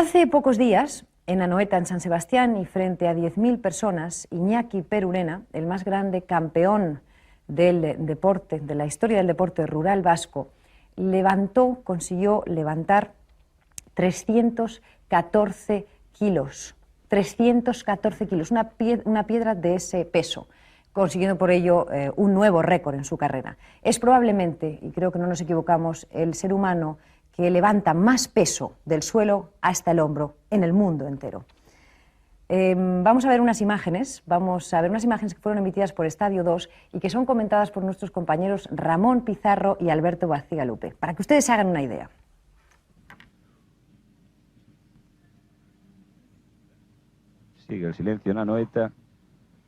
Hace pocos días, en Anoeta, en San Sebastián, y frente a 10.000 personas, Iñaki Perurena, el más grande campeón del deporte, de la historia del deporte rural vasco, consiguió levantar 314 kilos. 314 kilos, una piedra de ese peso, consiguiendo por ello un nuevo récord en su carrera. Es probablemente, y creo que no nos equivocamos, el ser humano que levanta más peso del suelo hasta el hombro en el mundo entero. Vamos a ver unas imágenes que fueron emitidas por Estadio 2 y que son comentadas por nuestros compañeros Ramón Pizarro y Alberto Bacigalupe, para que ustedes se hagan una idea. Sigue el silencio en Anoeta,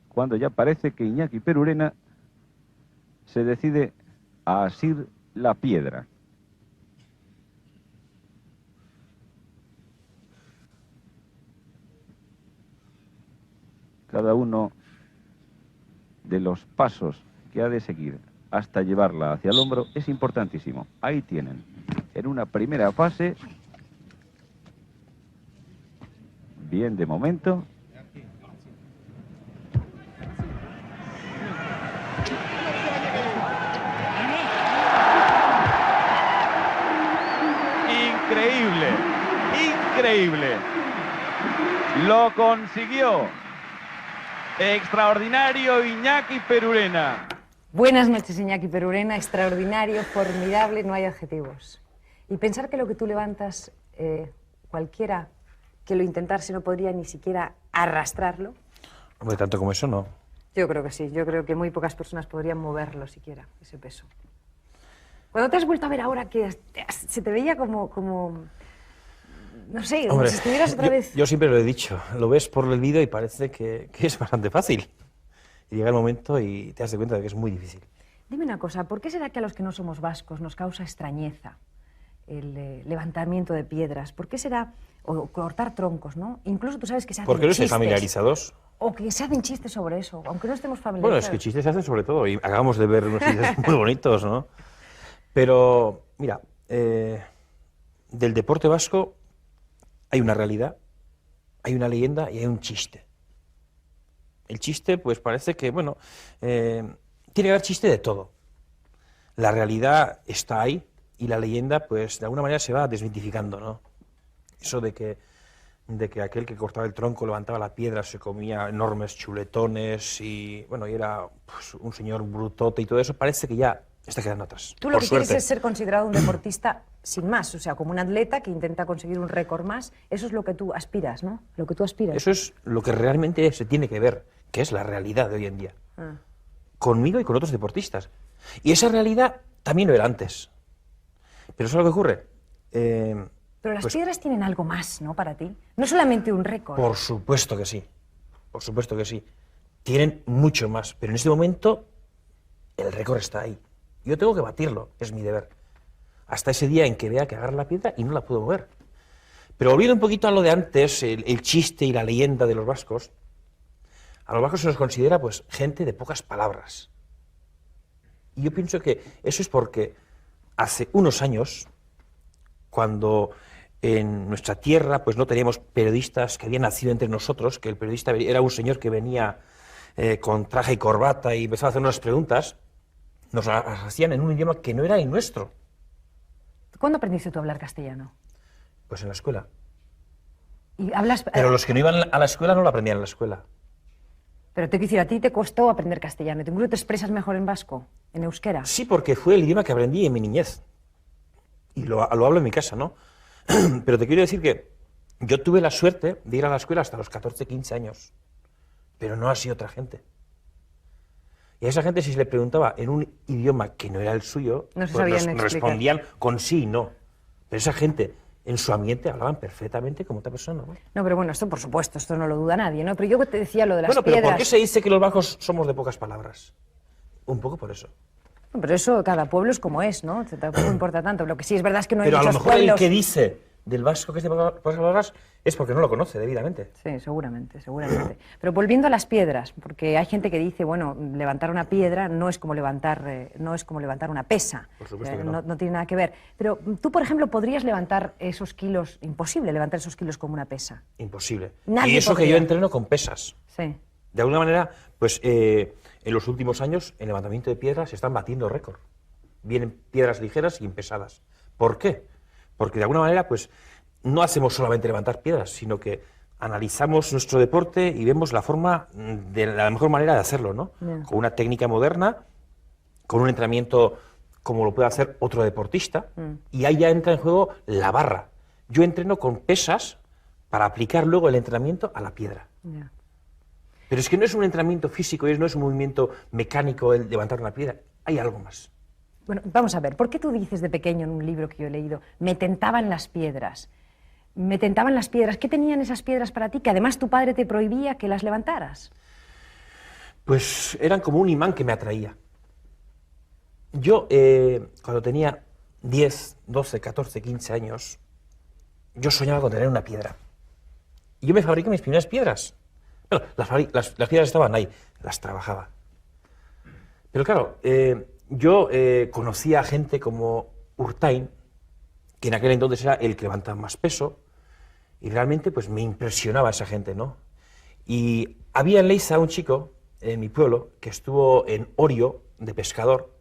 cuando ya parece que Iñaki Perurena se decide a asir la piedra. Cada uno de los pasos que ha de seguir hasta llevarla hacia el hombro es importantísimo. Ahí tienen, en una primera fase, bien de momento. Increíble, increíble. Lo consiguió. Extraordinario Iñaki Perurena. Buenas noches, Iñaki Perurena. Extraordinario, formidable, no hay adjetivos. Y pensar que lo que tú levantas, cualquiera que lo intentase no podría ni siquiera arrastrarlo. Hombre, tanto como eso no. Yo creo que sí, yo creo que muy pocas personas podrían moverlo siquiera, ese peso. Cuando te has vuelto a ver ahora que se te veía como no sé, como si estuvieras otra vez... Yo siempre lo he dicho, lo ves por el vídeo y parece que es bastante fácil. Y llega el momento y te das cuenta de que es muy difícil. Dime una cosa, ¿por qué será que a los que no somos vascos nos causa extrañeza el levantamiento de piedras? ¿Por qué será, o cortar troncos, ¿no? Incluso tú sabes que se hacen porque no chistes. estáis familiarizados. O que se hacen chistes sobre eso, aunque no estemos familiarizados. Bueno, es que chistes se hacen sobre todo, y acabamos de ver unos chistes muy bonitos, ¿no? Pero, mira, del deporte vasco hay una realidad, hay una leyenda y hay un chiste. El chiste, pues parece que, bueno, tiene que haber chiste de todo. La realidad está ahí y la leyenda, pues, de alguna manera se va desmitificando, ¿no? Eso de que aquel que cortaba el tronco, levantaba la piedra, se comía enormes chuletones y, bueno, y era pues, un señor brutote y todo eso, parece que ya está quedando atrás. Tú lo que quieres es ser considerado un deportista sin más, o sea, como un atleta que intenta conseguir un récord más. Eso es lo que tú aspiras, ¿no? Lo que tú aspiras. Eso es lo que realmente se tiene que ver, que es la realidad de hoy en día. Conmigo y con otros deportistas. Y esa realidad también lo era antes. Pero ¿sabes lo que ocurre? Pero las piedras tienen algo más, ¿no? Para ti. No solamente un récord. Por supuesto que sí. Por supuesto que sí. Tienen mucho más. Pero en este momento el récord está ahí. Yo tengo que batirlo, es mi deber. Hasta ese día en que vea que agarra la piedra y no la puedo mover. Pero volviendo un poquito a lo de antes, el chiste y la leyenda de los vascos, a los vascos se nos considera pues gente de pocas palabras. Y yo pienso que eso es porque hace unos años, cuando en nuestra tierra pues no teníamos periodistas que habían nacido entre nosotros, que el periodista era un señor que venía con traje y corbata y empezaba a hacer unas preguntas, nos las hacían en un idioma que no era el nuestro. ¿Cuándo aprendiste tú a hablar castellano? Pues en la escuela. ¿Y hablas... Pero los que no iban a la escuela no lo aprendían en la escuela. Pero te quiero decir, a ti te costó aprender castellano. ¿Incluso te expresas mejor en vasco, en euskera? Sí, porque fue el idioma que aprendí en mi niñez. Y lo hablo en mi casa, ¿no? Pero te quiero decir que yo tuve la suerte de ir a la escuela hasta los 14, 15 años. Pero no así otra gente. Y a esa gente, si se le preguntaba en un idioma que no era el suyo, no se pues sabían respondían con sí y no. Pero esa gente, en su ambiente, hablaban perfectamente como otra persona, ¿no? No, pero bueno, esto por supuesto, esto no lo duda nadie, ¿no? Pero yo te decía lo de las piedras... Bueno, pero ¿por qué se dice que los vascos somos de pocas palabras? Un poco por eso. Pero eso, cada pueblo es como es, ¿no? Tampoco importa tanto. Lo que sí es verdad es que no hay pero muchos pueblos... Pero a lo mejor el que dice del vasco que es de Pocas Palabras es porque no lo conoce debidamente. Sí, seguramente, seguramente. Pero volviendo a las piedras, porque hay gente que dice, bueno, levantar una piedra no es como levantar una pesa. Por supuesto que no. No tiene nada que ver. Pero tú, por ejemplo, podrías levantar esos kilos, imposible levantar esos kilos como una pesa. Imposible. Nadie Y eso podría. que yo entreno con pesas. Sí. De alguna manera, pues en los últimos años, en levantamiento de piedras se están batiendo récord. Vienen piedras ligeras y pesadas. ¿Por qué? Porque de alguna manera, pues, no hacemos solamente levantar piedras, sino que analizamos nuestro deporte y vemos la forma de la mejor manera de hacerlo, ¿no? Yeah. Con una técnica moderna, con un entrenamiento como lo puede hacer otro deportista, y ahí ya entra en juego la barra. Yo entreno con pesas para aplicar luego el entrenamiento a la piedra. Ya. Pero es que no es un entrenamiento físico, no es un movimiento mecánico el levantar una piedra, hay algo más. Bueno, vamos a ver, ¿por qué tú dices de pequeño en un libro que yo he leído, me tentaban las piedras? Me tentaban las piedras. ¿Qué tenían esas piedras para ti? Que además tu padre te prohibía que las levantaras. Pues eran como un imán que me atraía. Yo, cuando tenía 10, 12, 14, 15 años, yo soñaba con tener una piedra. Y yo me fabriqué mis primeras piedras. Bueno, las piedras estaban ahí, las trabajaba. Pero claro, yo conocía a gente como Urtain, que en aquel entonces era el que levantaba más peso, y realmente pues me impresionaba esa gente, ¿no? Y había en Leiza un chico, en mi pueblo, que estuvo en Orio, de pescador,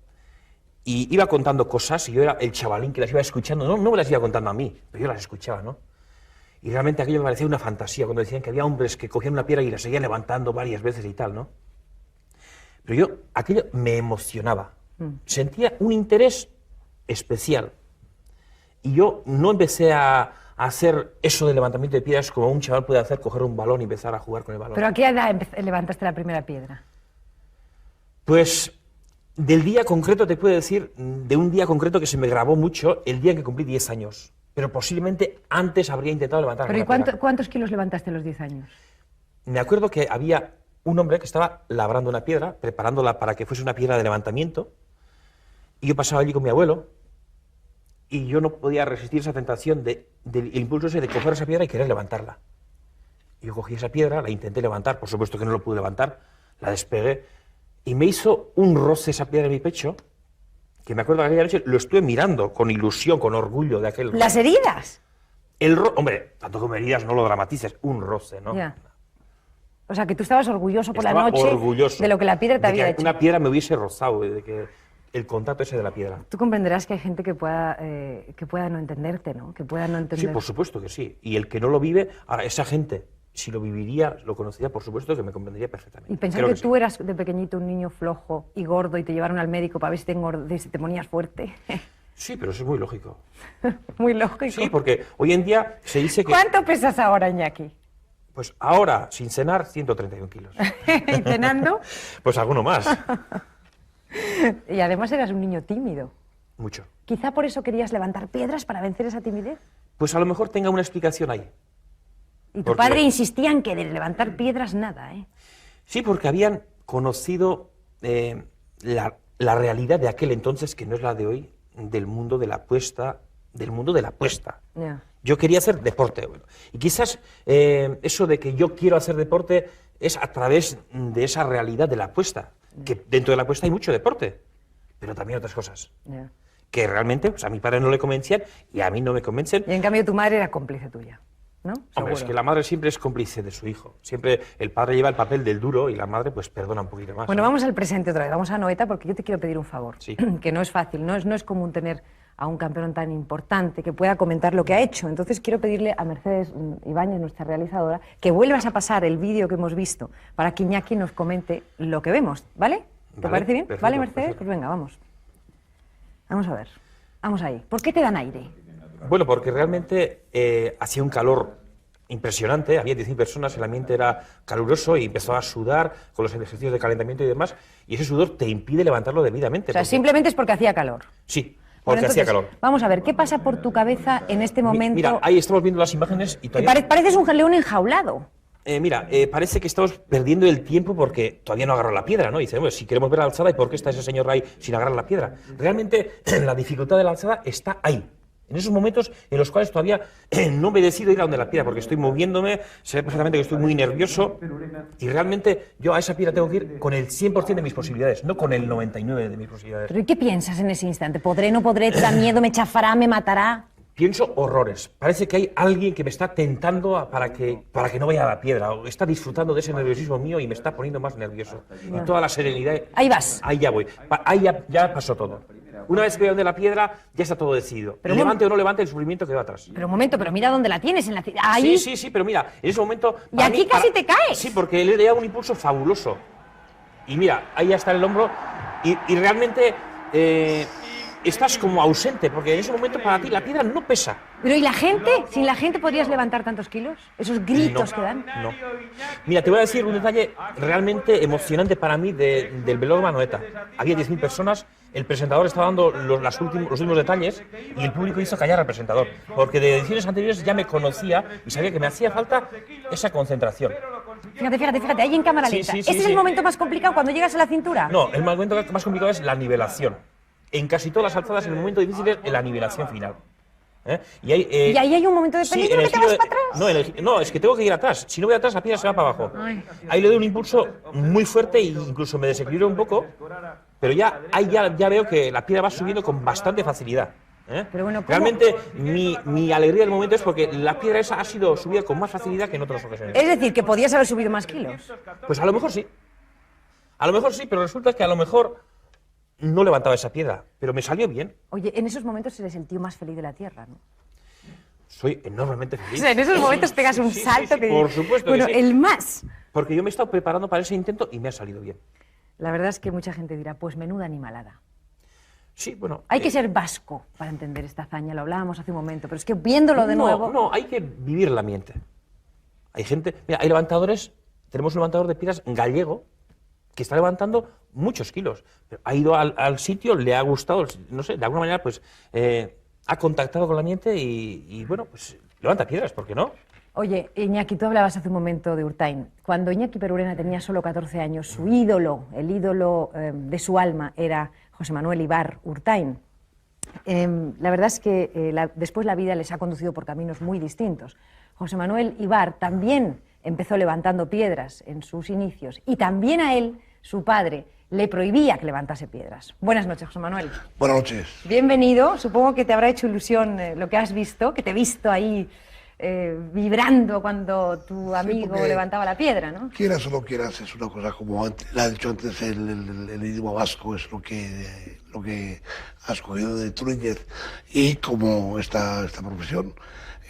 y iba contando cosas, y yo era el chavalín que las iba escuchando, no me las iba contando a mí, pero yo las escuchaba, ¿no? Y realmente aquello me parecía una fantasía, cuando decían que había hombres que cogían una piedra y la seguían levantando varias veces y tal, ¿no? Pero yo, aquello me emocionaba, sentía un interés especial. Y yo no empecé a hacer eso de levantamiento de piedras como un chaval puede hacer, coger un balón y empezar a jugar con el balón. ¿Pero a qué edad levantaste la primera piedra? Pues del día concreto te puedo decir, de un día concreto que se me grabó mucho, el día en que cumplí 10 años. Pero posiblemente antes habría intentado levantar ¿Pero y alguna piedra. cuántos kilos levantaste a los 10 años? Me acuerdo que había un hombre que estaba labrando una piedra, preparándola para que fuese una piedra de levantamiento, y yo pasaba allí con mi abuelo, y yo no podía resistir esa tentación del impulso ese de coger esa piedra y querer levantarla. Y yo cogí esa piedra, la intenté levantar, por supuesto que no lo pude levantar, la despegué, y me hizo un roce esa piedra en mi pecho, que me acuerdo que aquella noche lo estuve mirando con ilusión, con orgullo de aquel... ¿Las heridas? Hombre, tanto como heridas, no lo dramatices, un roce, ¿no? Ya. O sea, que tú estabas orgulloso por Estaba la noche orgulloso de lo que la piedra te de había que hecho. una piedra me hubiese rozado, de que el contacto ese de la piedra. Tú comprenderás que hay gente que pueda no entenderte, ¿no? Que pueda no Sí, entender. por supuesto que sí. Y el que no lo vive, ahora, esa gente, si lo viviría, lo conocería, por supuesto que me comprendería perfectamente. Y pensar Creo que sí. tú eras de pequeñito un niño flojo y gordo y te llevaron al médico para ver si si te ponías fuerte. Sí, pero eso es muy lógico. Muy lógico. Sí, porque hoy en día se dice que... ¿Cuánto pesas ahora, Iñaki? Pues ahora, sin cenar, 131 kilos. ¿Y cenando? Pues alguno más. Y además eras un niño tímido. Mucho. Quizá por eso querías levantar piedras para vencer esa timidez. Pues a lo mejor tenga una explicación ahí. Y tu Porque- padre insistía en que de levantar piedras nada, ¿eh? Sí, porque habían conocido la realidad de aquel entonces, que no es la de hoy, del mundo de la apuesta, Ya. Yo quería hacer deporte. Bueno, y quizás eso de que yo quiero hacer deporte es a través de esa realidad de la apuesta, que dentro de la apuesta hay mucho deporte, pero también otras cosas, Ya. que realmente pues, a mi padre no le convencían y a mí no me convencen. Y en cambio tu madre era cómplice tuya, ¿no? Hombre, es Seguro. que la madre siempre es cómplice de su hijo. Siempre el padre lleva el papel del duro y la madre pues perdona un poquito más. Bueno, ¿no? vamos al presente otra vez, vamos a Noeta, porque yo te quiero pedir un favor, Sí. que no es fácil, no es común tener a un campeón tan importante que pueda comentar lo que ha hecho. Entonces quiero pedirle a Mercedes Ibáñez, nuestra realizadora, que vuelvas a pasar el vídeo que hemos visto para que Iñaki nos comente lo que vemos, ¿vale? ¿Te Vale, parece bien? perfecto, ¿Vale, Mercedes? perfecto. Pues venga, vamos. Vamos a ver. Vamos ahí. ¿Por qué te dan aire? Bueno, porque realmente hacía un calor impresionante, había 10.000 personas, el ambiente era caluroso y empezó a sudar con los ejercicios de calentamiento y demás, y ese sudor te impide levantarlo debidamente. O sea, porque- simplemente es porque hacía calor. Sí, Bueno, porque hacía entonces, calor. Vamos a ver, ¿qué pasa por tu cabeza en este momento? Mira, ahí estamos viendo las imágenes y todavía... Pareces un león enjaulado. Parece que estamos perdiendo el tiempo porque todavía no agarró la piedra, ¿no? Y dice, bueno, si queremos ver la alzada, ¿y por qué está ese señor ahí sin agarrar la piedra? Realmente la dificultad de la alzada está ahí. En esos momentos en los cuales todavía no me decido ir a donde la piedra, porque estoy moviéndome, sé perfectamente que estoy muy nervioso y realmente yo a esa piedra tengo que ir con el 100% de mis posibilidades, no con el 99% de mis posibilidades. ¿Pero y qué piensas en ese instante? ¿Podré, no podré? ¿Te da miedo? ¿Me chafará? ¿Me matará? Pienso horrores. Parece que hay alguien que me está tentando para que no vaya a la piedra, o está disfrutando de ese nerviosismo mío y me está poniendo más nervioso. Y toda la serenidad... Ahí vas. Ahí ya voy. Ahí ya pasó todo. Una vez que voy de la piedra, ya está todo decidido. Pero levante o no levante el sufrimiento que va atrás. Pero un momento, pero mira dónde la tienes. Ahí. Sí, pero mira, en ese momento... Y aquí casi te caes. Sí, porque le he dado un impulso fabuloso. Y mira, ahí ya está el hombro y realmente... estás como ausente, porque en ese momento para ti la piedra no pesa. Pero ¿y la gente? ¿Sin la gente podrías levantar tantos kilos? ¿Esos gritos que dan? No. Mira, te voy a decir un detalle realmente emocionante para mí del velódromo Anoeta. Había 10.000 personas, el presentador estaba dando los últimos detalles y el público hizo callar al presentador, porque de ediciones anteriores ya me conocía y sabía que me hacía falta esa concentración. Fíjate, ahí en cámara lenta. ¿Ese es el momento más complicado cuando llegas a la cintura? No, el momento más complicado es la nivelación. En casi todas las alzadas, en el momento difícil es la nivelación final. Y ahí hay un momento de peligro que te vas para atrás. No, es que tengo que ir atrás. Si no voy atrás, la piedra se va para abajo. Ay. Ahí le doy un impulso muy fuerte e incluso me desequilibro un poco, pero ahí ya veo que la piedra va subiendo con bastante facilidad. Pero bueno, ¿cómo? Realmente mi alegría del momento es porque la piedra esa ha sido subida con más facilidad que en otras ocasiones. Es decir, que podías haber subido más kilos. Pues a lo mejor sí. A lo mejor sí, pero resulta que a lo mejor no levantaba esa piedra, pero me salió bien. Oye, en esos momentos eres el tío más feliz de la Tierra, ¿no? Soy enormemente feliz. O sea, en esos momentos pegas un salto que... Por supuesto bueno, que sí. el más. Porque yo me he estado preparando para ese intento y me ha salido bien. La verdad es que mucha gente dirá, pues menuda animalada. Sí, bueno... Hay que ser vasco para entender esta hazaña, lo hablábamos hace un momento, pero es que viéndolo de nuevo... No, hay que vivir el ambiente. Hay gente... Mira, hay levantadores, tenemos un levantador de piedras gallego que está levantando muchos kilos. Pero ha ido al sitio, le ha gustado, no sé, de alguna manera, pues, ha contactado con el ambiente y bueno, pues, levanta piedras, ¿por qué no? Oye, Iñaki, tú hablabas hace un momento de Urtain. Cuando Iñaki Perurena tenía solo 14 años, su ídolo, el ídolo de su alma, era José Manuel Ibar Urtain. La verdad es que después la vida les ha conducido por caminos muy distintos. José Manuel Ibar también empezó levantando piedras en sus inicios y también a él, su padre, le prohibía que levantase piedras. Buenas noches, José Manuel. Buenas noches. Bienvenido. Supongo que te habrá hecho ilusión lo que has visto, que te he visto ahí vibrando cuando tu amigo levantaba la piedra, ¿no? Quieras o no quieras, es una cosa como le ha dicho antes el idioma vasco, es lo que has cogido de tu niñez y como esta profesión.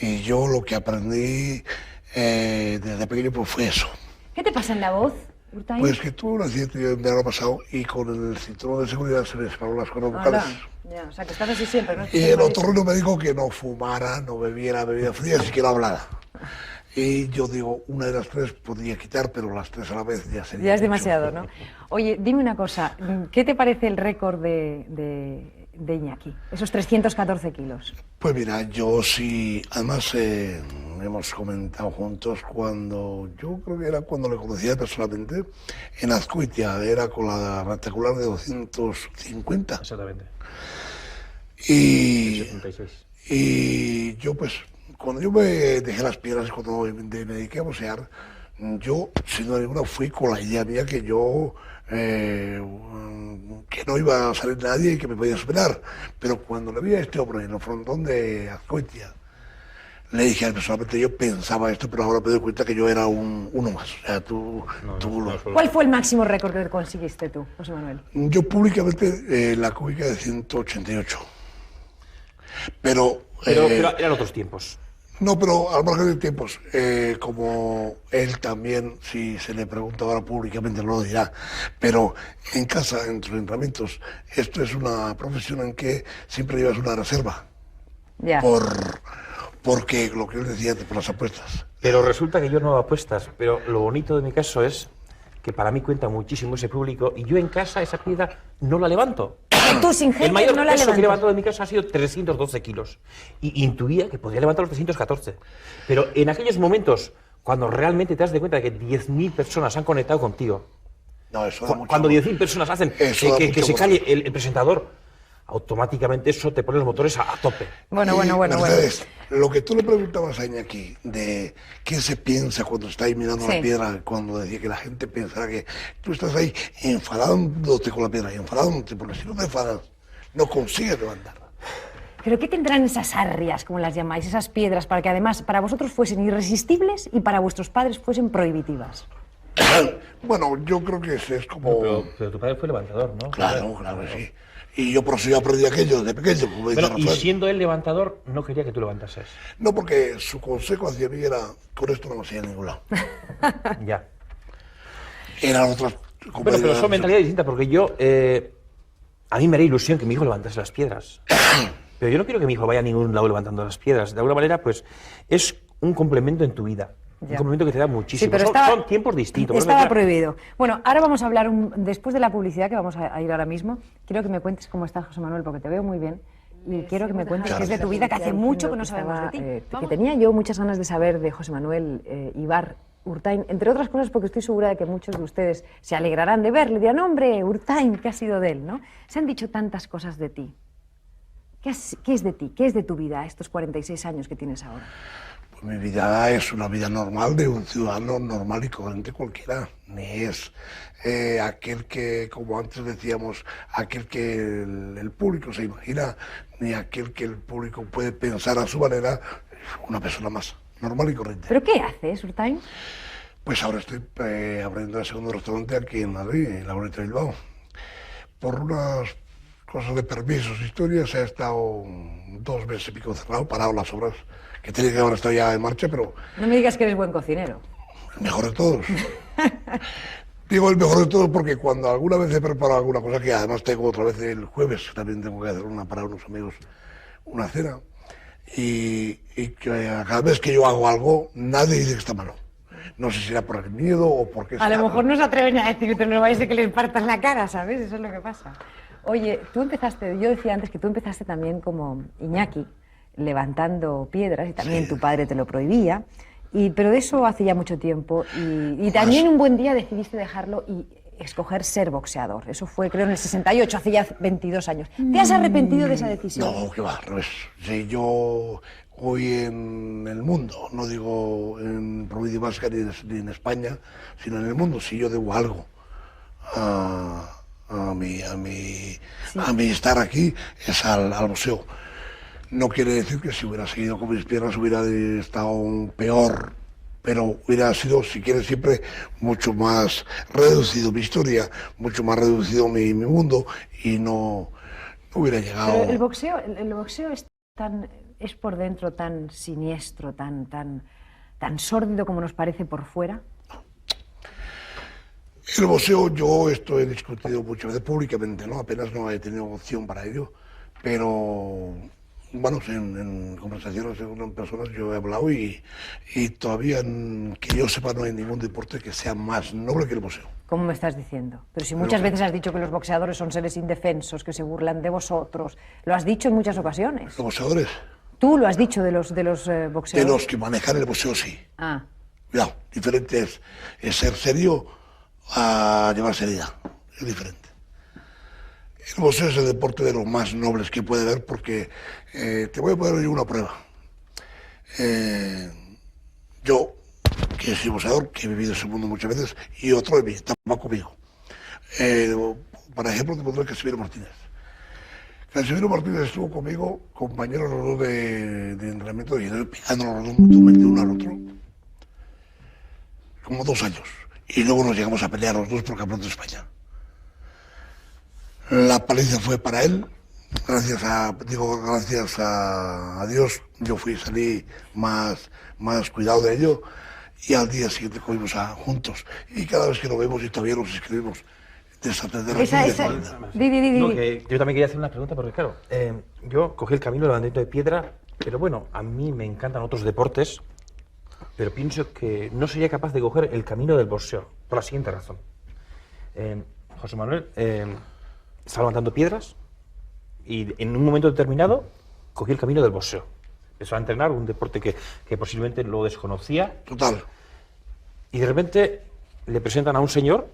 Y yo lo que aprendí desde pequeño pues fue eso. ¿Qué te pasa en la voz, Urtain? Pues que tuve un accidente el verano pasado y con el cinturón de seguridad se me separaron las cuerdas vocales. Ya, o sea, que estás así siempre, ¿no? Y el otorrino me dijo que no fumara, no bebiera bebida fría, así que no hablara. Y yo digo, una de las tres podría quitar, pero las tres a la vez ya sería Ya es mucho. demasiado, ¿no? Oye, dime una cosa, ¿qué te parece el récord de Iñaki? Esos 314 kilos. Pues mira, yo sí, además hemos comentado juntos yo creo que era cuando le conocía personalmente, en Azcoitia, era con la rectangular de 250. Exactamente. Y 76. Y yo pues, cuando yo me dejé las piedras, cuando me dediqué a boxear, yo, sin duda ninguna, fui con la idea mía que yo, que no iba a salir nadie y que me podía superar. Pero cuando le vi a este hombre en el frontón de Azcoitia, le dije, personalmente yo pensaba esto, pero ahora me doy cuenta que yo era uno más. O sea, ¿Cuál fue el máximo récord que conseguiste tú, José Manuel? Yo públicamente la cúbica de 188. Pero eran otros tiempos. No, pero al margen de tiempos, como él también, si se le pregunta ahora públicamente, no lo dirá, pero en casa, en tus entrenamientos, esto es una profesión en que siempre llevas una reserva. Ya. Porque lo que él decía antes, por las apuestas. Pero resulta que yo no hago apuestas, pero lo bonito de mi caso es que para mí cuenta muchísimo ese público y yo en casa esa piedra no la levanto. Tú sin gente El mayor no la peso que he levantas. levantado en mi casa ha sido 312 kilos. Y intuía que podría levantar los 314. Pero en aquellos momentos, cuando realmente te das de cuenta de que 10.000 personas han conectado contigo, No, eso da mucho cuando amor. 10.000 personas hacen Eso da que mucho se amor. calle el presentador, automáticamente eso te pone los motores a tope. Bueno. Mercedes, lo que tú le preguntabas a Iñaki de qué se piensa cuando está ahí mirando Sí. la piedra, cuando decía que la gente pensará que tú estás ahí enfadándote con la piedra, enfadándote, porque si no te enfadas, no consigues levantar. ¿Pero qué tendrán esas arrias, como las llamáis, esas piedras, para que además para vosotros fuesen irresistibles y para vuestros padres fuesen prohibitivas? Bueno, yo creo que es como... Pero tu padre fue levantador, ¿no? Claro que sí. Y yo por eso yo aprendí aquello de pequeño, como dice Bueno, y Rafael. siendo él levantador, no quería que tú levantases. No, porque su consejo hacia mí era, con esto no me hacía a ningún lado. Ya. Eran otras Bueno, compañeras. pero son mentalidades distintas, porque yo... a mí me haría ilusión que mi hijo levantase las piedras. Pero yo no quiero que mi hijo vaya a ningún lado levantando las piedras. De alguna manera, pues, es un complemento en tu vida. Un Ya. complemento que te da muchísimo. Sí, pero Son tiempos distintos. Estaba prohibido. Bueno, ahora vamos a hablar, después de la publicidad, que vamos a ir ahora mismo, quiero que me cuentes cómo estás, José Manuel, porque te veo muy bien. Y quiero que me cuentes qué es de tu vida, que hace mucho que no sabemos de ti. Que tenía yo muchas ganas de saber de José Manuel Ibar Urtain, entre otras cosas porque estoy segura de que muchos de ustedes se alegrarán de verle, dirán, hombre, Urtain, ¿qué ha sido de él? ¿No? Se han dicho tantas cosas de ti. ¿Qué es de ti? ¿Qué es de tu vida estos 46 años que tienes ahora? Pues mi vida es una vida normal de un ciudadano normal y corriente cualquiera. Ni es aquel que, como antes decíamos, aquel que el público se imagina, ni aquel que el público puede pensar a su manera, una persona más normal y corriente. ¿Pero qué haces, Urtain? Pues ahora estoy abriendo el segundo restaurante aquí en Madrid, en la Bonita de Bilbao. Por unas cosas de permisos, historias, he estado 2 meses y pico cerrado, parado las obras, que tiene que haber estado ya en marcha, pero No me digas que eres buen cocinero. el mejor de todos. Digo el mejor de todos porque cuando alguna vez he preparado alguna cosa, que además tengo otra vez el jueves, también tengo que hacer una para unos amigos, una cena, y que cada vez que yo hago algo, nadie dice que está malo. No sé si será por el miedo o porque... A lo mejor no se atreven a decir que no vais a que les partas la cara, ¿sabes? Eso es lo que pasa. Oye, tú empezaste, yo decía antes que tú empezaste también como Iñaki, levantando piedras, y también tu padre te lo prohibía, pero de eso hace ya mucho tiempo, y también un buen día decidiste dejarlo y escoger ser boxeador. Eso fue, creo, en el 68, hace ya 22 años. ¿Te has arrepentido de esa decisión? No, que va, al revés. Si yo hoy en el mundo, no digo en provincia vasca ni en España, sino en el mundo, si yo debo algo a mi estar aquí, es al boxeo. No quiere decir que si hubiera seguido con mis piernas hubiera estado peor, pero hubiera sido, si quieres, siempre mucho más reducido mi historia, mucho más reducido mi mundo, y no hubiera llegado... Pero el boxeo es por dentro tan siniestro, tan sórdido como nos parece por fuera. El boxeo, yo esto he discutido muchas veces públicamente, ¿no? Apenas no he tenido opción para ello, pero bueno, en conversaciones con personas yo he hablado y todavía, que yo sepa, no hay ningún deporte que sea más noble que el boxeo. ¿Cómo me estás diciendo? Pero si muchas veces has dicho que los boxeadores son seres indefensos, que se burlan de vosotros, lo has dicho en muchas ocasiones. Los boxeadores, Tú lo has dicho de los boxeadores. de los que manejan el boxeo, sí. Ah, Cuidado, diferente es ser serio a llevar seriedad, es diferente. El boxeo es el deporte de los más nobles que puede haber porque te voy a poner una prueba. Yo, que soy boxeador, que he vivido ese mundo muchas veces, y otro de mí, estaba conmigo. Por ejemplo, te pondré Casimiro Martínez. Casimiro Martínez estuvo conmigo, compañeros los dos de entrenamiento, y pegándonos los dos mutuamente uno al otro, como 2 años. Y luego nos llegamos a pelear los dos por campeonato de España. La paliza fue para él, gracias a Dios, yo salí más cuidado de ello, y al día siguiente comimos juntos. Y cada vez que nos vemos y todavía nos escribimos, desatender Di. No, que yo también quería hacer una pregunta, porque claro, yo cogí el camino del levantamiento de piedra, pero bueno, a mí me encantan otros deportes, pero pienso que no sería capaz de coger el camino del boxeo, por la siguiente razón. José Manuel estaba levantando piedras y en un momento determinado cogí el camino del boxeo. Empezó a entrenar un deporte que posiblemente lo desconocía. Total. Y de repente le presentan a un señor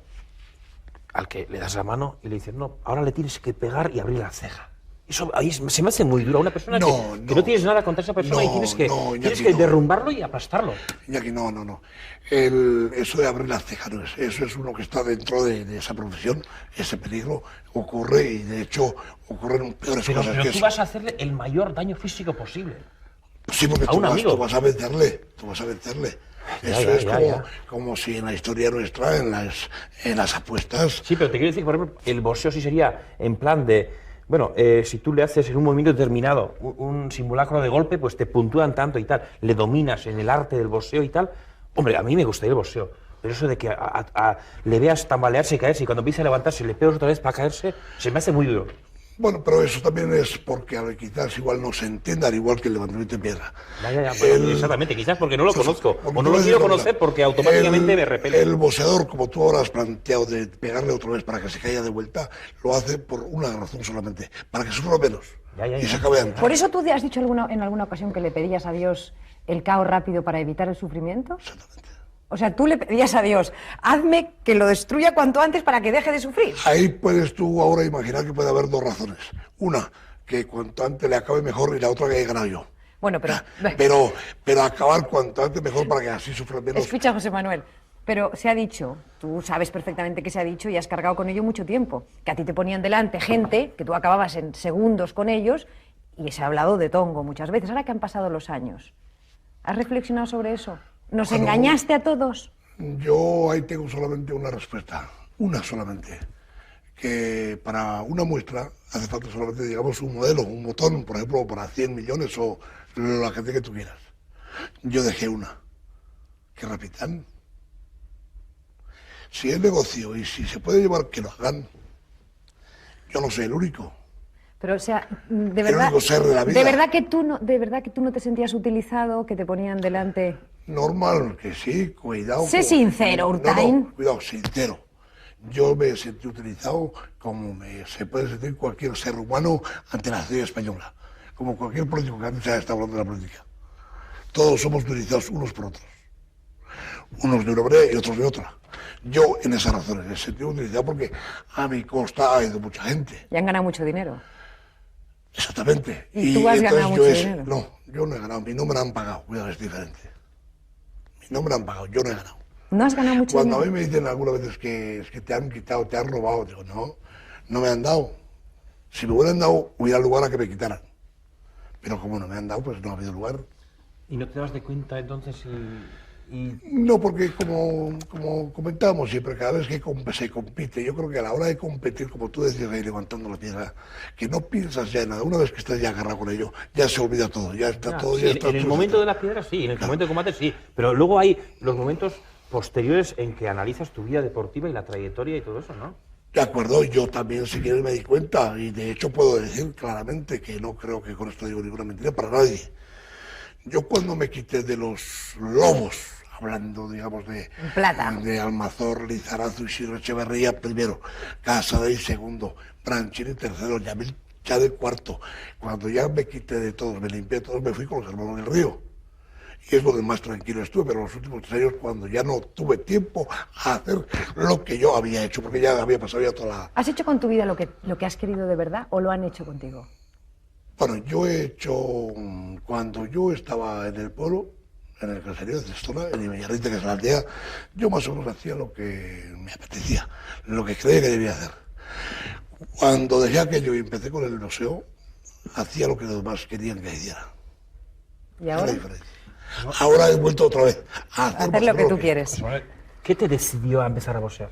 al que le das la mano y le dicen, no, ahora le tienes que pegar y abrir la ceja. Eso ahí se me hace muy duro. Una persona que no tienes nada contra esa persona y tienes que derrumbarlo y aplastarlo. Iñaki, no. Eso de abrir las cejas, eso es uno que está dentro de esa profesión. Ese peligro ocurre y de hecho ocurren peores cosas. Pero tú vas a hacerle el mayor daño físico posible. Sí, porque tú vas a vencerle. Eso es como si en la historia nuestra, en las apuestas... Sí, pero te quiero decir que, por ejemplo, el boxeo sí sería en plan de... Bueno, si tú le haces en un movimiento determinado un simulacro de golpe, pues te puntúan tanto y tal, le dominas en el arte del boxeo y tal. Hombre, a mí me gustaría el boxeo, pero eso de que le veas tambalearse y caerse y cuando empiece a levantarse le pegas otra vez para caerse, se me hace muy duro. Bueno, pero eso también es porque quizás igual no se entienda, al igual que el levantamiento de piedra. Bueno, exactamente, quizás porque no lo conozco, o no lo quiero conocer porque automáticamente me repele. El boxeador, como tú ahora has planteado, de pegarle otra vez para que se caiga de vuelta, lo hace por una razón solamente, para que sufra menos y se acabe de andar. ¿Por eso tú has dicho en alguna ocasión que le pedías a Dios el caos rápido para evitar el sufrimiento? Exactamente. O sea, tú le pedías a Dios, hazme que lo destruya cuanto antes para que deje de sufrir. Ahí puedes tú ahora imaginar que puede haber dos razones. Una, que cuanto antes le acabe mejor, y la otra, que haya ganado yo. Bueno, pero acabar cuanto antes mejor para que así sufra menos. Escucha, José Manuel, pero se ha dicho, tú sabes perfectamente que se ha dicho y has cargado con ello mucho tiempo, que a ti te ponían delante gente, que tú acababas en segundos con ellos, y se ha hablado de tongo muchas veces. Ahora que han pasado los años, ¿has reflexionado sobre eso? ¿Nos engañaste a todos? Yo ahí tengo solamente una respuesta, una solamente, que para una muestra hace falta solamente, digamos, un modelo, un botón, por ejemplo, para 100 millones o la gente que tú quieras. Yo dejé una, que repitan. Si es negocio y si se puede llevar, que lo hagan. Yo no soy el único. Pero, o sea, de verdad, de verdad que tú no te sentías utilizado, que te ponían delante. Normal, que sí, cuidado. Sé sincero, Urtain. No, cuidado, sincero. Yo me sentí utilizado como se puede sentir cualquier ser humano ante la sociedad española, como cualquier político que antes está hablando de la política. Todos somos utilizados unos por otros. Unos de una manera y otros de otra. Yo, en esas razones, me sentí utilizado porque a mi costa ha ido mucha gente. Y han ganado mucho dinero. Exactamente. ¿Y tú has ganado mucho dinero? No, yo no he ganado, mi no me han pagado, cuidado, es diferente. Mi no me han pagado, yo no he ganado. ¿No has ganado mucho dinero? Cuando a mí me dicen algunas veces que es que te han quitado, te han robado, digo, no me han dado. Si me hubieran dado, hubiera lugar a que me quitaran. Pero como no me han dado, pues no ha habido lugar. ¿Y no te das de cuenta entonces No, porque como comentábamos siempre, cada vez que se compite, yo creo que a la hora de competir, como tú decías ahí levantando la piedra, que no piensas ya en nada, una vez que estás ya agarrado con ello, ya se olvida todo, ya está todo, ya está. En el momento de la piedra sí, en el momento de combate sí, pero luego hay los momentos posteriores en que analizas tu vida deportiva y la trayectoria y todo eso, ¿no? De acuerdo, yo también, si quieres, me di cuenta, y de hecho puedo decir claramente que no creo que con esto digo ninguna mentira para nadie. Yo cuando me quité de los lobos, hablando, digamos, de Almazor, Lizarazu y Siro Echeverría primero, Casadei segundo, Branchini tercero, Yamil Chade cuarto. Cuando ya me quité de todos, me limpié de todos, me fui con los hermanos del río. Y es donde más tranquilo estuve, pero los últimos 3 años, cuando ya no tuve tiempo a hacer lo que yo había hecho, porque ya había pasado ya toda la... ¿Has hecho con tu vida lo que has querido de verdad o lo han hecho contigo? Bueno, yo he hecho, cuando yo estaba en el pueblo, en el caserío de Cestona, en Ibeñarrita, que es la aldea, yo más o menos hacía lo que me apetecía, lo que creía que debía hacer. Cuando dejé aquello y empecé con el boxeo, hacía lo que los demás querían que hiciera. ¿Y ahora? Ahora he vuelto otra vez a hacer lo que tú quieres. ¿Qué te decidió a empezar a boxear?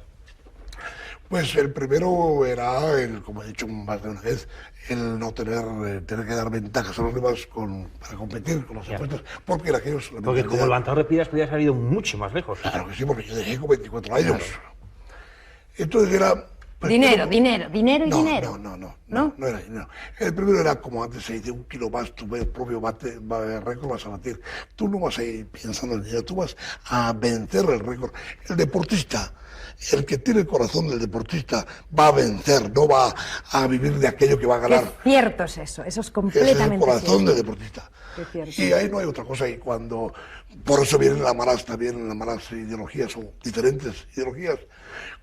Pues el primero era, como he dicho más de una vez, el no tener que dar ventajas a los demás para competir con los apuestos, porque era aquello solamente... Porque como levantador de piedras podías haber ido mucho más lejos. Claro que sí, porque yo dejé con 24 años. Claro. Entonces era... Pues, dinero. No era dinero. El primero era, como antes se dice, 1 kilo más, tu propio récord vas a batir. Tú no vas a ir pensando en dinero, tú vas a vencer el récord. El deportista, el que tiene el corazón del deportista, va a vencer, no va a vivir de aquello que va a ganar. Qué cierto es eso es completamente cierto. Es el corazón del deportista. Y ahí no hay otra cosa. Y cuando, por eso vienen las malas ideologías o diferentes ideologías,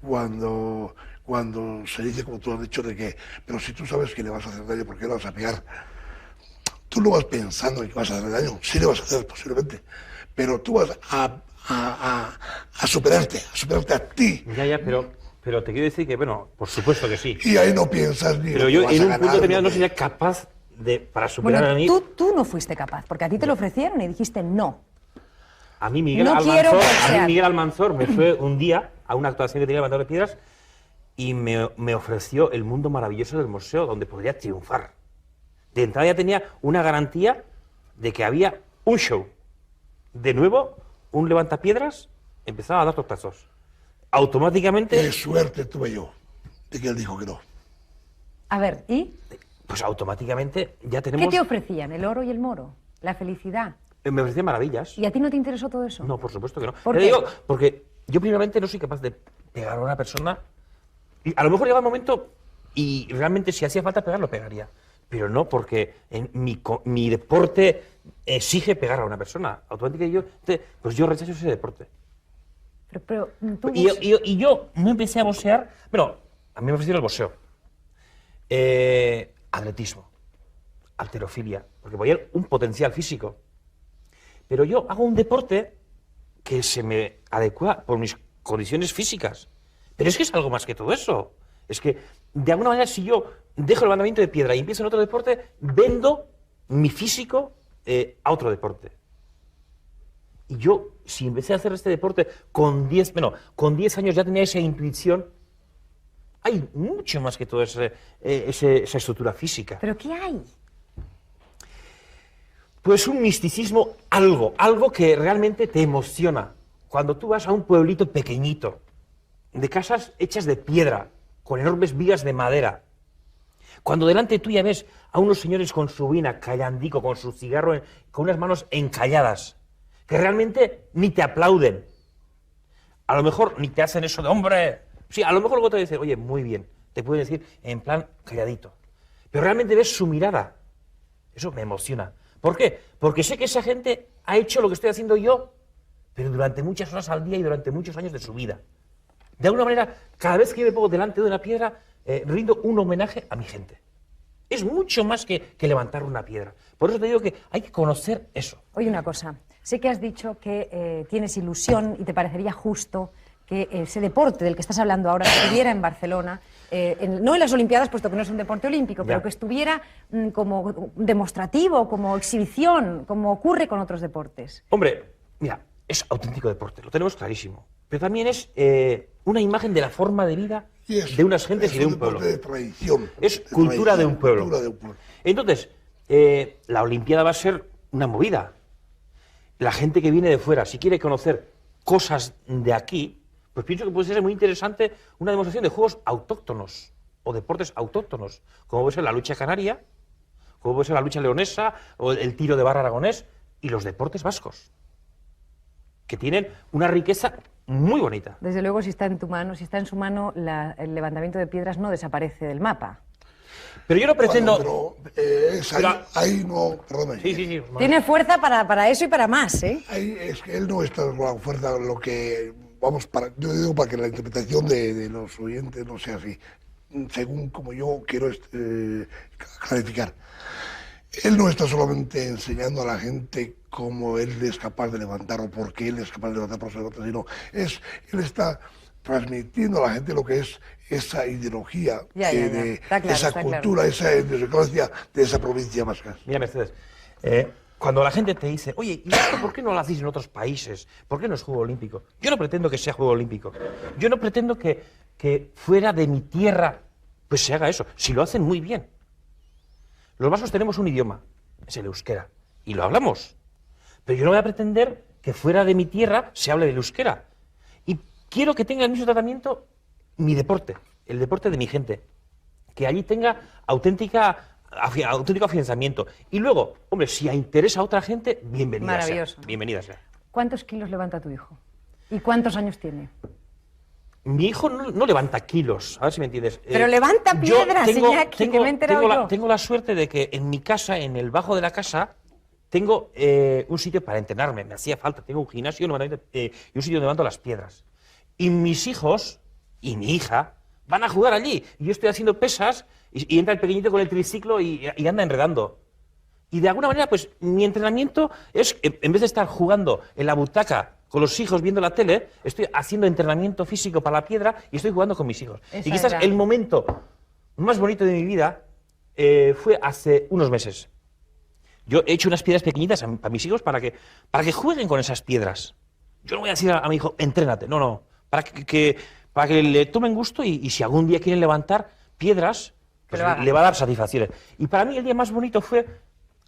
cuando cuando se dice, como tú has dicho, de que, pero si tú sabes que le vas a hacer daño, ¿por qué le vas a pegar? Tú no vas pensando en que vas a hacer daño, sí le vas a hacer posiblemente, pero tú vas a superarte a ti. Ya, pero te quiero decir que, bueno, por supuesto que sí. Y ahí no piensas ni Pero lo que yo vas en a un ganar, punto determinado no ni- sería capaz de, para superar a mí. Tú no fuiste capaz, porque a ti te lo ofrecieron y dijiste no. A mí Miguel No quiero boxear. Almanzor me fue un día a una actuación que tenía Levantador de Piedras y me ofreció el mundo maravilloso del museo donde podría triunfar. De entrada ya tenía una garantía de que había un show. De nuevo, un levantapiedras empezaba a dar tortazos. Automáticamente, Qué suerte tuve yo de que él dijo que no. A ver, ¿y pues automáticamente ya qué tenemos... te ofrecían? ¿El oro y el moro? ¿La felicidad? Me ofrecían maravillas. ¿Y a ti no te interesó todo eso? No, por supuesto que no. ¿Por Te qué? digo, porque yo primeramente no soy capaz de pegar a una persona. Y a lo mejor llega un momento y realmente si hacía falta pegar, lo pegaría. Pero no porque mi deporte exige pegar a una persona. Automáticamente pues yo rechazo ese deporte. Pero tú... Y yo no empecé a boxear. Bueno, a mí me ofrecieron el boxeo. Atletismo. Halterofilia. Porque voy a tener un potencial físico. Pero yo hago un deporte que se me adecua por mis condiciones físicas. Pero es que es algo más que todo eso. Es que, de alguna manera, si yo dejo el levantamiento de piedra y empiezo en otro deporte, vendo mi físico a otro deporte. Y yo, si empecé a hacer este deporte con 10 años ya tenía esa intuición, hay mucho más que todo esa estructura física. ¿Pero qué hay? Pues un misticismo, algo que realmente te emociona. Cuando tú vas a un pueblito pequeñito, de casas hechas de piedra, con enormes vigas de madera, cuando delante tuya ves a unos señores con su vina, callandico, con su cigarro, con unas manos encalladas, que realmente ni te aplauden. A lo mejor ni te hacen eso de hombre. Sí, a lo mejor luego te dicen, oye, muy bien, te pueden decir en plan calladito. Pero realmente ves su mirada. Eso me emociona. ¿Por qué? Porque sé que esa gente ha hecho lo que estoy haciendo yo, pero durante muchas horas al día y durante muchos años de su vida. De alguna manera, cada vez que yo me pongo delante de una piedra, rindo un homenaje a mi gente. Es mucho más que levantar una piedra. Por eso te digo que hay que conocer eso. Oye, una cosa. Sé que has dicho que tienes ilusión y te parecería justo que ese deporte del que estás hablando ahora estuviera en Barcelona, no en las Olimpiadas, puesto que no es un deporte olímpico, pero Ya. que estuviera como demostrativo, como exhibición, como ocurre con otros deportes. Hombre, mira, es auténtico deporte, lo tenemos clarísimo. Pero también es una imagen de la forma de vida Y es- de unas gentes es y de un deporte pueblo. de tradición. Es cultura de un pueblo. Cultura de un pueblo. Entonces, la Olimpiada va a ser una movida. La gente que viene de fuera, si quiere conocer cosas de aquí, pues pienso que puede ser muy interesante una demostración de juegos autóctonos o deportes autóctonos, como puede ser la lucha canaria, como puede ser la lucha leonesa o el tiro de barra aragonés y los deportes vascos, que tienen una riqueza muy bonita. Desde luego, si está en tu mano, si está en su mano, el levantamiento de piedras no desaparece del mapa. Pero yo no pretendo... Bueno, pero es Pero- ahí no, perdóname. Sí. Tiene fuerza para eso y para más, ¿eh? Ahí es que él no está con la fuerza, lo que vamos yo digo para que la interpretación de los oyentes no sea así, según como yo quiero clarificar. Él no está solamente enseñando a la gente cómo él es capaz de levantar o por qué él es capaz de levantar por sobre otros, sino él está transmitiendo a la gente lo que es esa ideología, Ya. de Está claro, esa está claro. cultura, esa idiosincrasia de esa provincia vasca. Mira, Mercedes, cuando la gente te dice, oye, ¿y esto por qué no lo hacéis en otros países? ¿Por qué no es Juego Olímpico? Yo no pretendo que sea Juego Olímpico. Yo no pretendo que fuera de mi tierra pues se haga eso. Si lo hacen muy bien. Los vascos tenemos un idioma, es el euskera, y lo hablamos. Pero yo no voy a pretender que fuera de mi tierra se hable del euskera. Y quiero que tenga el mismo tratamiento mi deporte, el deporte de mi gente. Que allí tenga auténtico afianzamiento. Y luego, hombre, si interesa a otra gente, bienvenida Maravilloso, sea. ¿no? Bienvenida sea. ¿Cuántos kilos levanta tu hijo? ¿Y cuántos años tiene? Mi hijo no levanta kilos, a ver si me entiendes. Pero levanta yo piedras, Iñaki, que me he enterado yo. tengo la suerte de que en mi casa, en el bajo de la casa, tengo un sitio para entrenarme. Me hacía falta. Tengo un gimnasio y un sitio donde levanto las piedras. Y mis hijos y mi hija van a jugar allí. Y yo estoy haciendo pesas y entra el pequeñito con el triciclo y anda enredando. Y de alguna manera, pues mi entrenamiento es, en vez de estar jugando en la butaca con los hijos viendo la tele, estoy haciendo entrenamiento físico para la piedra y estoy jugando con mis hijos. Esa y quizás era. el momento más bonito de mi vida fue hace unos meses. Yo he hecho unas piedras pequeñitas para mis hijos para que jueguen con esas piedras. Yo no voy a decir a mi hijo, entrénate, no, para que le tomen gusto y si algún día quieren levantar piedras, pues lo hagan. le va a dar satisfacciones. Y para mí el día más bonito fue,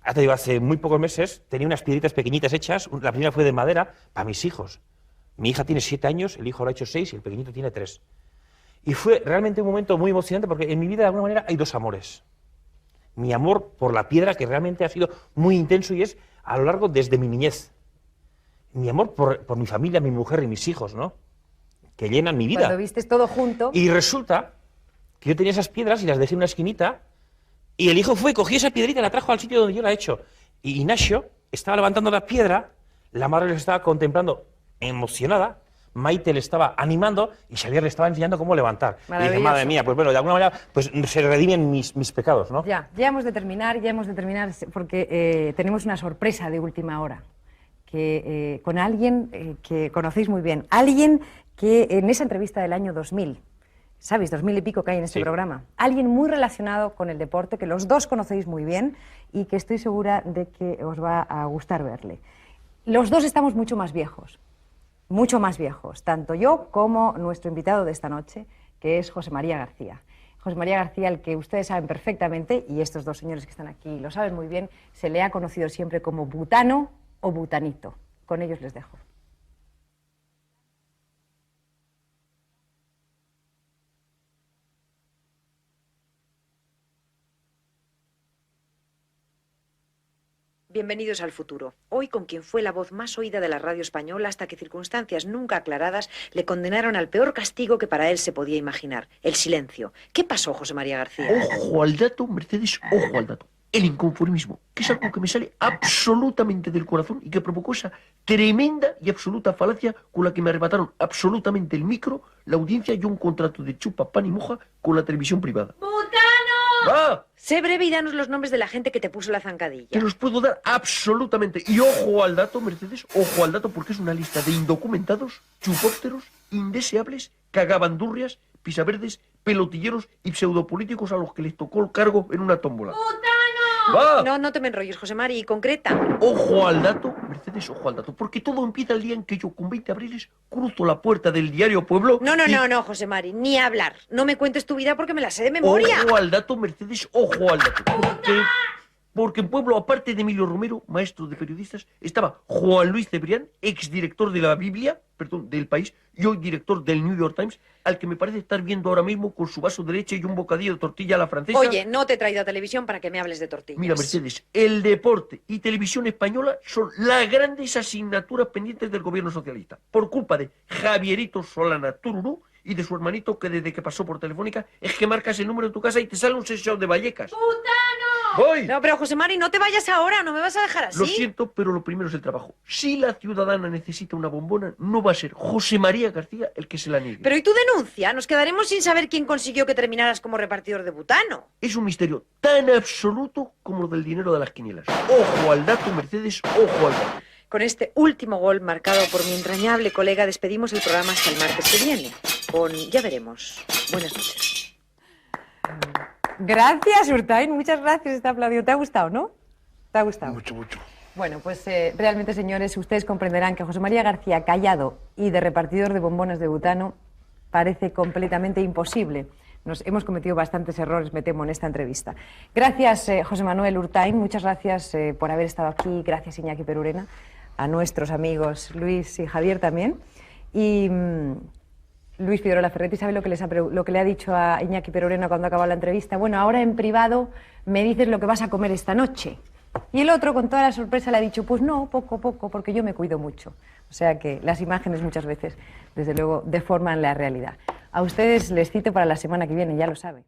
ya te digo, hace muy pocos meses, tenía unas piedritas pequeñitas hechas, la primera fue de madera, para mis hijos. Mi hija tiene 7 años, el hijo lo ha hecho 6 y el pequeñito tiene 3. Y fue realmente un momento muy emocionante porque en mi vida de alguna manera hay 2 amores. Mi amor por la piedra, que realmente ha sido muy intenso y es a lo largo desde mi niñez. Mi amor por mi familia, mi mujer y mis hijos, ¿no? Que llenan mi vida. Cuando vistes todo junto. Y resulta que yo tenía esas piedras y las dejé en una esquinita y el hijo fue, cogió esa piedrita y la trajo al sitio donde yo la he hecho. Y Ignacio estaba levantando la piedra, la madre le estaba contemplando emocionada, Maite le estaba animando y Xavier le estaba enseñando cómo levantar. Y dije, madre mía, pues bueno, de alguna manera pues se redimen mis pecados, ¿no? Ya hemos de terminar, porque tenemos una sorpresa de última hora. Que con alguien que conocéis muy bien. Alguien que en esa entrevista del año 2000, ¿sabéis? 2000 y pico que hay en este programa. Alguien muy relacionado con el deporte, que los dos conocéis muy bien y que estoy segura de que os va a gustar verle. Los dos estamos mucho más viejos, tanto yo como nuestro invitado de esta noche, que es José María García. José María García, al que ustedes saben perfectamente, y estos dos señores que están aquí lo saben muy bien, se le ha conocido siempre como Butano o Butanito. Con ellos les dejo. Bienvenidos al futuro. Hoy con quien fue la voz más oída de la radio española hasta que circunstancias nunca aclaradas le condenaron al peor castigo que para él se podía imaginar, el silencio. ¿Qué pasó, José María García? Ojo al dato, Mercedes, ojo al dato. El inconformismo, que es algo que me sale absolutamente del corazón y que provocó esa tremenda y absoluta falacia con la que me arrebataron absolutamente el micro, la audiencia y un contrato de chupa, pan y moja con la televisión privada. ¡Butano! ¡Ah! Sé breve y danos los nombres de la gente que te puso la Te zancadilla. los puedo dar absolutamente. Y ojo al dato, Mercedes, ojo al dato, porque es una lista de indocumentados, chupópteros, indeseables, cagabandurrias, pisaverdes, pelotilleros y pseudopolíticos a los que les tocó el cargo en una tómbola. ¡Va! No te me enrolles, José María, y concreta. Ojo al dato, Mercedes, ojo al dato, porque todo empieza el día en que yo, con 20 abriles, cruzo la puerta del diario Pueblo. No, José María, ni hablar. No me cuentes tu vida porque me la sé de memoria. Ojo al dato, Mercedes, ojo al dato. Porque en Pueblo, aparte de Emilio Romero, maestro de periodistas, estaba Juan Luis Cebrián, exdirector de la Biblia, perdón, del País, y hoy director del New York Times, al que me parece estar viendo ahora mismo con su vaso de leche y un bocadillo de tortilla a la francesa. Oye, no te he traído a televisión para que me hables de tortillas. Mira, Mercedes, el deporte y televisión española son las grandes asignaturas pendientes del gobierno socialista, por culpa de Javierito Solana Tururú y de su hermanito que desde que pasó por Telefónica es que marcas el número en tu casa y te sale un session de Vallecas. ¡Butano! ¡Voy! No, pero José Mari, no te vayas ahora, no me vas a dejar así. Lo siento, pero lo primero es el trabajo. Si la ciudadana necesita una bombona, no va a ser José María García el que se la niegue. Pero ¿y tu denuncia? Nos quedaremos sin saber quién consiguió que terminaras como repartidor de butano. Es un misterio tan absoluto como lo del dinero de las quinielas. Ojo al dato, Mercedes, ojo al dato. Con este último gol marcado por mi entrañable colega despedimos el programa hasta el martes que viene. Con Ya veremos. Buenas noches. Gracias, Urtain, muchas gracias. Este aplaudido. ¿Te ha gustado, no? ¿Te ha gustado? Mucho, mucho. Bueno, pues realmente, señores, ustedes comprenderán que José María García, callado y de repartidor de bombones de butano, parece completamente imposible. Nos hemos cometido bastantes errores, me temo, en esta entrevista. Gracias, José Manuel Urtain, muchas gracias por haber estado aquí. Gracias, Iñaki Perurena, a nuestros amigos Luis y Javier también. Y Luis Figueroa Ferretti, ¿sabe lo que le ha dicho a Iñaki Perurena cuando acabó la entrevista? Bueno, ahora en privado me dices lo que vas a comer esta noche. Y el otro, con toda la sorpresa, le ha dicho, pues no, poco, porque yo me cuido mucho. O sea que las imágenes muchas veces, desde luego, deforman la realidad. A ustedes les cito para la semana que viene, ya lo saben.